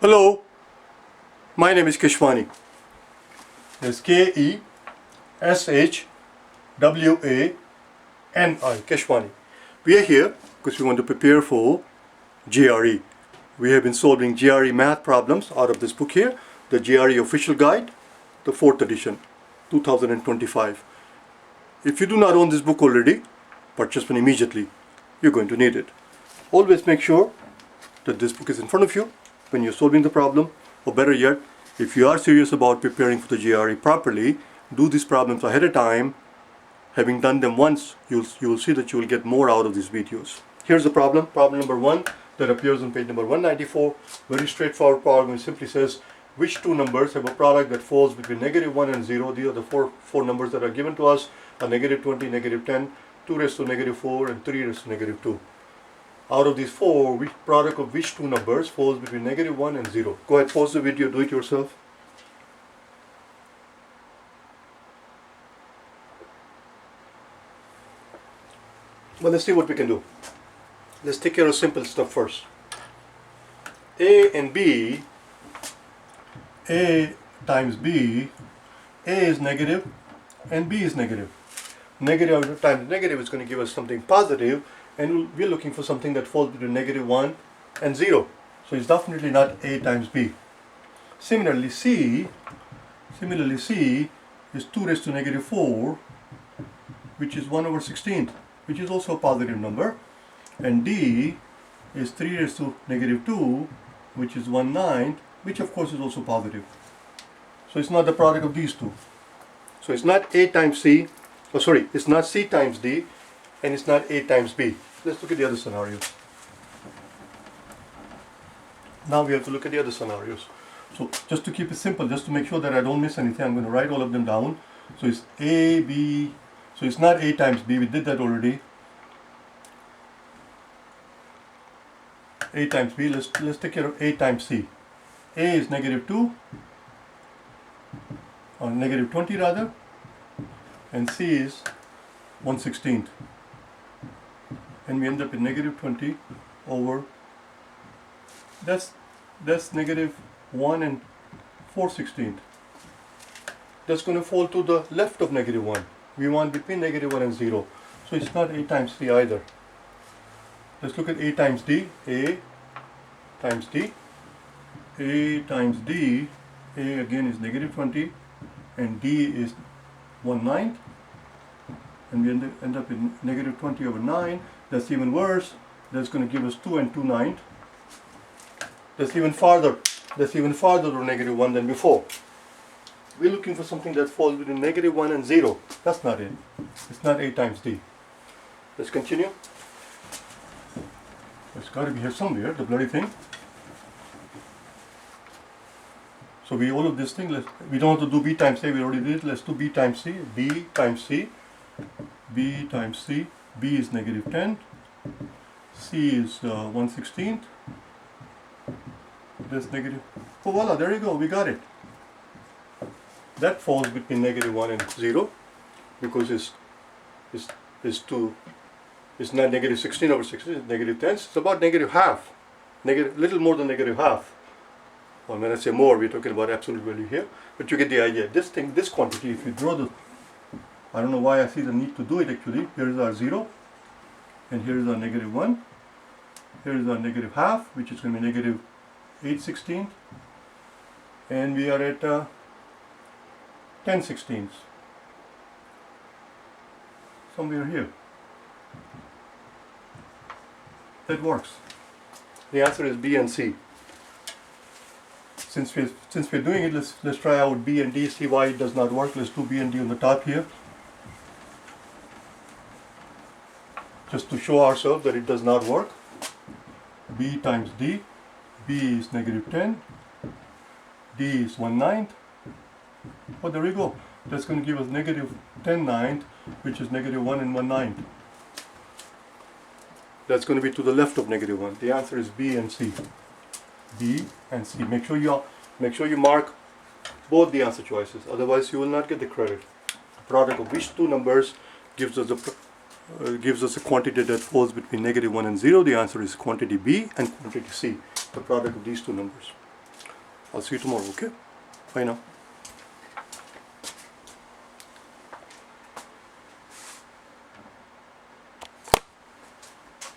Hello, my name is Keshwani. It's Keshwani, Keshwani. We are here because we want to prepare for GRE. We have been solving GRE math problems out of this book here, the GRE Official Guide, the 4th edition, 2025. If you do not own this book already, purchase one immediately. You're going to need it. Always make sure that this book is in front of you when you're solving the problem, or better yet, if you are serious about preparing for the GRE properly, do these problems ahead of time. Having done them once, you will see that you will get more out of these videos. Here's the problem number 1 that appears on page number 194. Very straightforward problem. It simply says, which two numbers have a product that falls between -1 and 0? These are the four numbers that are given to us, are -20, -10, 2 raised to -4, and 3 raised to -2. Out of these four, which product of which two numbers falls between -1 and 0? Go ahead, pause the video, do it yourself. Well, let's see what we can do. Let's take care of simple stuff first. A and B, A times B, A is negative and B is negative. Negative times negative is going to give us something positive, and we're looking for something that falls between -1 and 0. So it's definitely not A times B. Similarly, C is 2 raised to -4, which is 1/16, which is also a positive number. And D is 3 raised to -2, which is 1/9, which of course is also positive. So it's not the product of these two. So it's not A times C, it's not C times D, and it's not A times B. Let's look at the other scenarios. Now we have to look at the other scenarios. So just to keep it simple, just to make sure that I don't miss anything, I'm going to write all of them down. So it's A, B, so it's not A times B, we did that already. A times B, let's take care of A times C. A is -2, or -20 rather, and C is 1/16. And we end up with -20 over, that's -1 and 4/16. That's going to fall to the left of -1. We want between -1 and 0. So it's not A times C either. Let's look at A times D. A times D. A times D. A again is -20 and D is 1/9. And we end up with -20 over 9. That's even worse. That's going to give us 2 and 2/9. That's even farther to -1 than before. We're looking for something that falls between -1 and 0. That's not it. It's not A times D. Let's continue. It's got to be here somewhere, the bloody thing. So all of this thing, we don't have to do B times A, we already did it. Let's do B times C. B times C. B times C. B is -10. C is 1/16. That's negative. Oh, voila, there you go, we got it. That falls between -1 and 0 because it's not -16 over 16, it's -10. It's about -half. Little more than -half. Well, when I say more, we're talking about absolute value here, but you get the idea. This quantity, if you draw I don't know why I see the need to do it actually. Here is our 0, and here is our -1. Here is our -half, which is going to be -8/16, and we are at 10/16, somewhere here. That works. The answer is B and C. Since we're doing it, let's try out B and D, see why it does not work. Let's do B and D on the top here, just to show ourselves that it does not work. B times D. B is -10. D is 1/9. Oh, there we go. That's going to give us -10/9, which is -1 and 1/9. That's going to be to the left of -1. The answer is B and C. B and C. Make sure you mark both the answer choices. Otherwise, you will not get the credit. The product of which two numbers gives us a quantity that falls between -1 and 0. The answer is quantity B and quantity C, the product of these two numbers. I'll see you tomorrow, okay? Bye now.